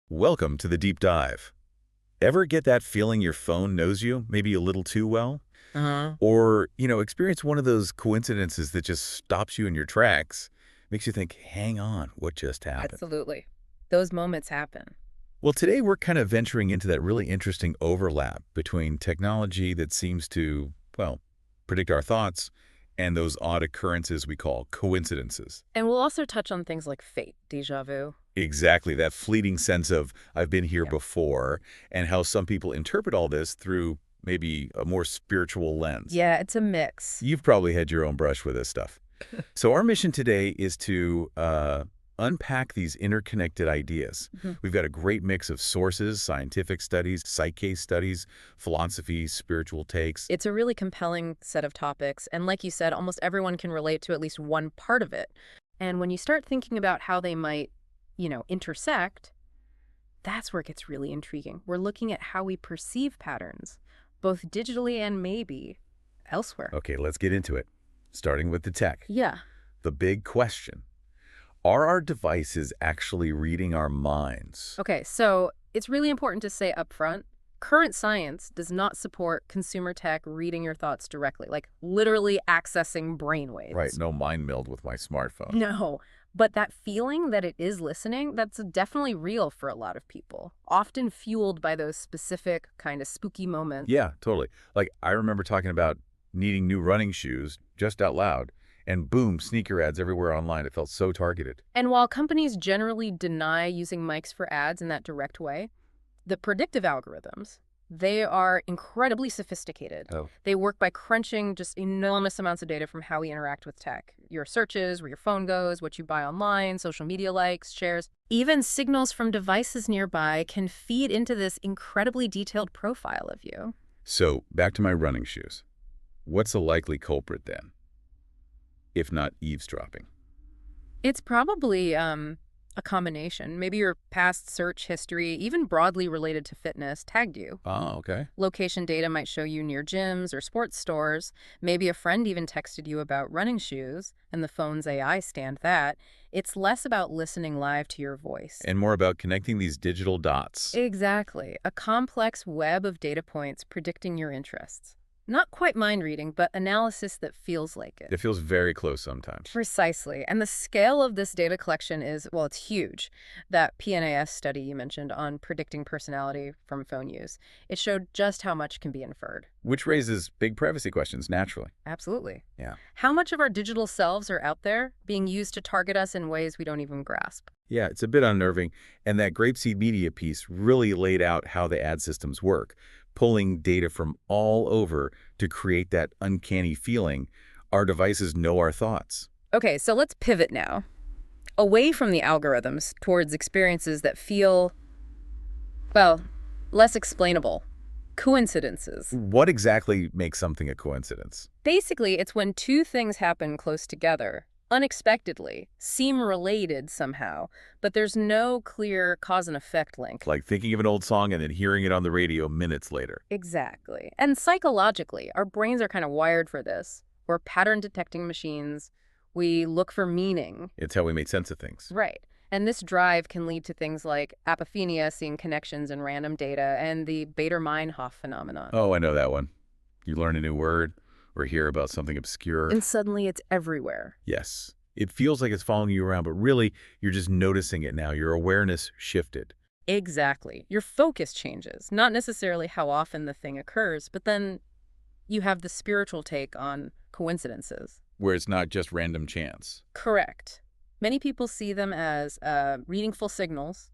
Welcome to the deep dive. Ever get that feeling your phone knows you, maybe a little too well? Uh-huh. Or, experience one of those coincidences that just stops you in your tracks, makes you think, hang on, what just happened? Absolutely. Those moments happen. Well, today we're kind of venturing into that really interesting overlap between technology that seems to, well, predict our thoughts and those odd occurrences we call coincidences. And we'll also touch on things like fate, déjà vu. Exactly, that fleeting sense of I've been here Yeah. before, and how some people interpret all this through maybe a more spiritual lens. Yeah, it's a mix. You've probably had your own brush with this stuff. So our mission today is to unpack these interconnected ideas. Mhm. We've got a great mix of sources, scientific studies, psyche studies, philosophy, spiritual takes. It's a really compelling set of topics, and like you said, almost everyone can relate to at least one part of it. And when you start thinking about how they might, intersect, that's where it gets really intriguing. We're looking at how we perceive patterns, both digitally and maybe elsewhere. Okay, let's get into it. Starting with the tech. Yeah. The big question. Are our devices actually reading our minds? Okay, so it's really important to say up front, current science does not support consumer tech reading your thoughts directly, like literally accessing Right, brainwaves. no mind meld with my smartphone. No, but that feeling that it is listening, that's definitely real for a lot of people, often fueled by those specific kind of spooky moments. Yeah, totally. Like, I remember talking about needing new running shoes just out loud, and boom, sneaker ads everywhere online. It felt so targeted. And while companies generally deny using mics for ads in that direct way, the predictive algorithms, they are incredibly sophisticated. Oh. They work by crunching just enormous amounts of data from how we interact with tech. Your searches, where your phone goes, what you buy online, social media likes, shares. Even signals from devices nearby can feed into this incredibly detailed profile of you. So, back to my running shoes. What's a likely culprit then, if not eavesdropping? It's probably a combination. Maybe your past search history, even broadly related to fitness, tagged you. Oh, okay. Location data might show you near gyms or sports stores. Maybe a friend even texted you about running shoes, and the phone's AI scanned that. It's less about listening live to your voice. And more about connecting these digital dots. Exactly. A complex web of data points predicting your interests. Not quite mind reading, but analysis that feels like it. It feels very close sometimes. Precisely. And the scale of this data collection is, well, it's huge. That PNAS study you mentioned on predicting personality from phone use, it showed just how much can be inferred. Which raises big privacy questions, naturally. Absolutely. Yeah. How much of our digital selves are out there being used to target us in ways we don't even grasp? Yeah, it's a bit unnerving. And that Grapeseed Media piece really laid out how the ad systems work, pulling data from all over to create that uncanny feeling our devices know our thoughts. Okay, so let's pivot now. Away from the algorithms towards experiences that feel, well, less explainable. Coincidences. What exactly makes something a coincidence? Basically, it's when two things happen close together, unexpectedly, seem related somehow, but there's no clear cause and effect link. Like thinking of an old song and then hearing it on the radio minutes later. Exactly. And psychologically, our brains are kind of wired for this. We're pattern detecting machines. We look for meaning. It's how we make sense of things. Right. And this drive can lead to things like apophenia, seeing connections in random data, and the Bader-Meinhof phenomenon. Oh, I know that one. You learn a new word or hear about something obscure. And suddenly it's everywhere. Yes. It feels like it's following you around, but really, you're just noticing it now. Your awareness shifted. Exactly. Your focus changes, not necessarily how often the thing occurs, but then you have the spiritual take on coincidences. Where it's not just random chance. Correct. Many people see them as meaningful signals,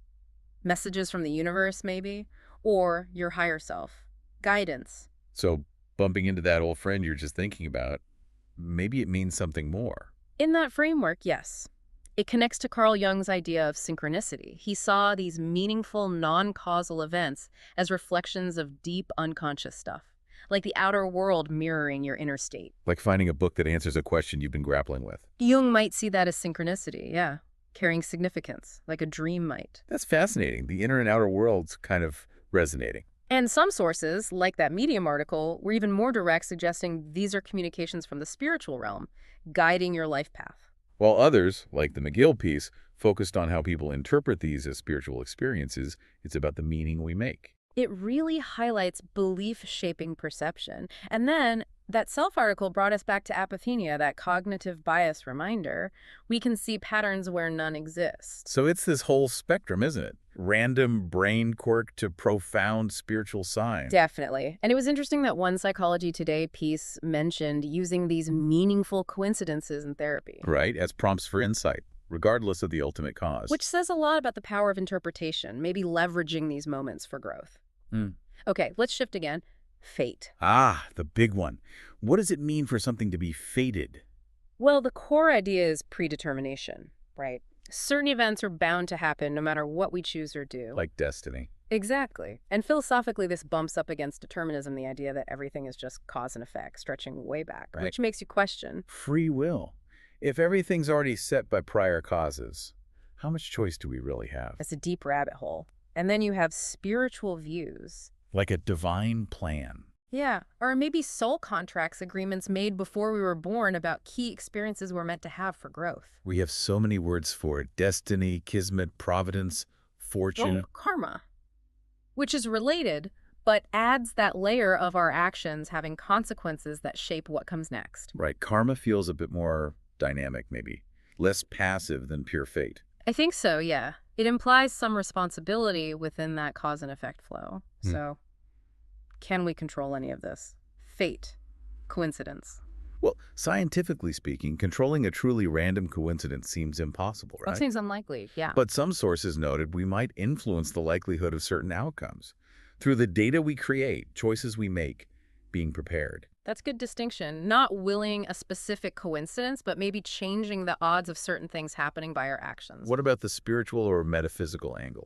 messages from the universe maybe, or your higher self, guidance. So bumping into that old friend you're just thinking about, maybe it means something more. In that framework, yes. It connects to Carl Jung's idea of synchronicity. He saw these meaningful, non-causal events as reflections of deep unconscious stuff, like the outer world mirroring your inner state. Like finding a book that answers a question you've been grappling with. Jung might see that as synchronicity, yeah, carrying significance, like a dream might. That's fascinating. The inner and outer worlds kind of resonating. And some sources, like that Medium article, were even more direct, suggesting these are communications from the spiritual realm, guiding your life path. while others, like the McGill piece, focused on how people interpret these as spiritual experiences. It's about the meaning we make. It really highlights belief-shaping perception. And then that Self article brought us back to apophenia, that cognitive bias reminder. We can see patterns where none exist. So it's this whole spectrum, isn't it? Random brain quirk to profound spiritual sign. Definitely. And it was interesting that one Psychology Today piece mentioned using these meaningful coincidences in therapy. Right, as prompts for insight, regardless of the ultimate cause. Which says a lot about the power of interpretation, maybe leveraging these moments for growth. Okay, let's shift again. Fate. Ah, the big one. What does it mean for something to be fated? Well, the core idea is predetermination, right? Certain events are bound to happen no matter what we choose or do. Like destiny. Exactly. And philosophically, this bumps up against determinism, the idea that everything is just cause and effect, stretching way back, Right. which makes you question. Free will. If everything's already set by prior causes, how much choice do we really have? It's a deep rabbit hole. And then you have spiritual views. Like a divine plan. Yeah, or maybe soul contracts, agreements made before we were born about key experiences we're meant to have for growth. We have so many words for it. Destiny, kismet, providence, fortune. Oh, karma, which is related, but adds that layer of our actions having consequences that shape what comes next. Right, karma feels a bit more dynamic, maybe. Less passive than pure fate. I think so, yeah. It implies some responsibility within that cause and effect flow. So, can we control any of this? Fate, coincidence. Well, scientifically speaking, controlling a truly random coincidence seems impossible, right? That seems unlikely, yeah. But some sources noted we might influence the likelihood of certain outcomes through the data we create, choices we make, being prepared. That's good distinction. Not willing a specific coincidence, but maybe changing the odds of certain things happening by our actions. What about the spiritual or metaphysical angle?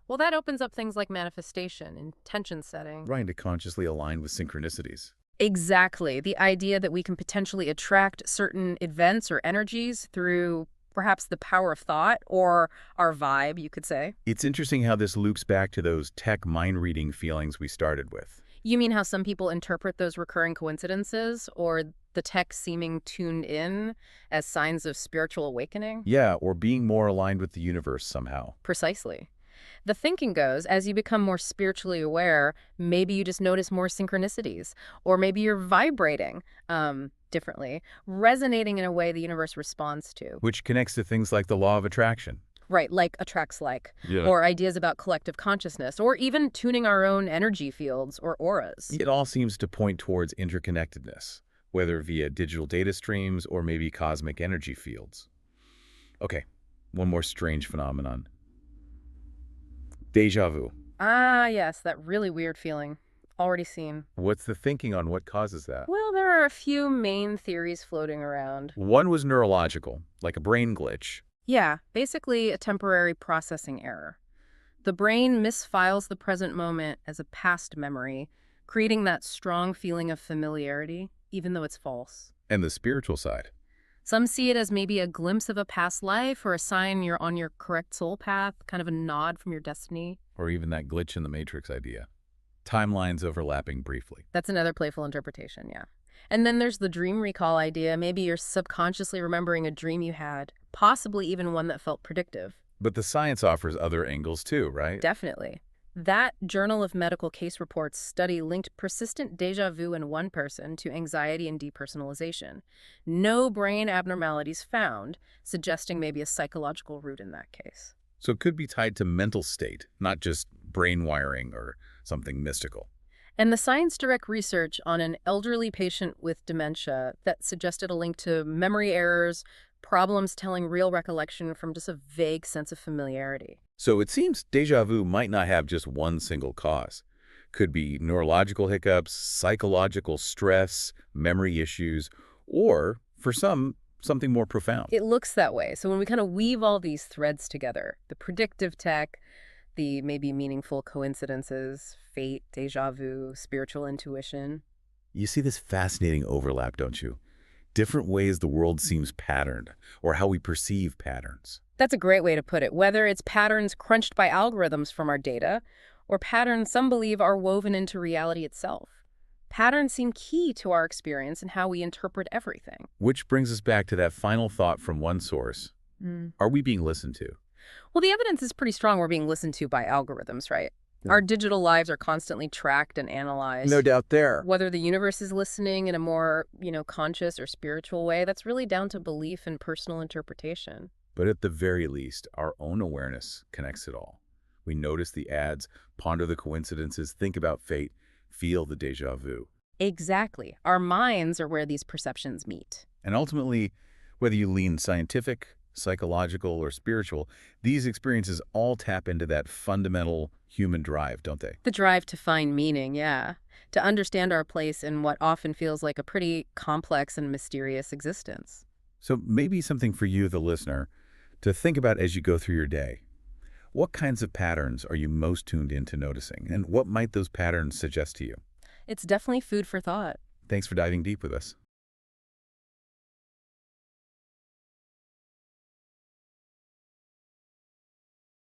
Well, that opens up things like manifestation, intention setting. Trying to consciously align with synchronicities. Exactly. The idea that we can potentially attract certain events or energies through perhaps the power of thought or our vibe, you could say. It's interesting how this loops back to those tech mind-reading feelings we started with. You mean how some people interpret those recurring coincidences or the tech seeming tuned in as signs of spiritual awakening? Yeah, or being more aligned with the universe somehow. Precisely. The thinking goes, as you become more spiritually aware, maybe you just notice more synchronicities, or maybe you're vibrating differently, resonating in a way the universe responds to. Which connects to things like the law of attraction. Right, like attracts like, Yeah. or ideas about collective consciousness, or even tuning our own energy fields or auras. It all seems to point towards interconnectedness, whether via digital data streams or maybe cosmic energy fields. Okay, one more strange phenomenon. Deja vu. Ah, yes, that really weird feeling. Already seen. What's the thinking on what causes that? Well, there are a few main theories floating around. One was neurological, like a brain glitch. Yeah, basically a temporary processing error. The brain misfiles the present moment as a past memory, creating that strong feeling of familiarity, even though it's false. And the spiritual side. Some see it as maybe a glimpse of a past life or a sign you're on your correct soul path, kind of a nod from your destiny. Or even that glitch in the matrix idea. Timelines overlapping briefly. That's another playful interpretation, yeah. And then there's the dream recall idea. Maybe you're subconsciously remembering a dream you had, possibly even one that felt predictive. But the science offers other angles too, right? Definitely. That Journal of Medical Case Reports study linked persistent déjà vu in one person to anxiety and depersonalization. No brain abnormalities found, suggesting maybe a psychological root in that case. So it could be tied to mental state, not just brain wiring or something mystical. And the Science Direct research on an elderly patient with dementia that suggested a link to memory errors, problems telling real recollection from just a vague sense of familiarity. So it seems déjà vu might not have just one single cause. Could be neurological hiccups, psychological stress, memory issues, or, for some, something more profound. It looks that way. So when we kind of weave all these threads together, the predictive tech, the maybe meaningful coincidences, fate, déjà vu, spiritual intuition. You see this fascinating overlap, don't you? Different ways the world seems patterned, or how we perceive patterns. That's a great way to put it. Whether it's patterns crunched by algorithms from our data, or patterns some believe are woven into reality itself. Patterns seem key to our experience and how we interpret everything. Which brings us back to that final thought from one source. Mm. Are we being listened to? Well, the evidence is pretty strong we're being listened to by algorithms, right? Yeah. Our digital lives are constantly tracked and analyzed. No doubt there. Whether the universe is listening in a more, conscious or spiritual way, that's really down to belief and personal interpretation. But at the very least, our own awareness connects it all. We notice the ads, ponder the coincidences, think about fate, feel the déjà vu. Exactly. Our minds are where these perceptions meet. And ultimately, whether you lean scientific, psychological, or spiritual, these experiences all tap into that fundamental human drive, don't they? The drive to find meaning, yeah. To understand our place in what often feels like a pretty complex and mysterious existence. So maybe something for you, the listener, to think about as you go through your day. What kinds of patterns are you most tuned into noticing, and what might those patterns suggest to you? It's definitely food for thought. Thanks for diving deep with us.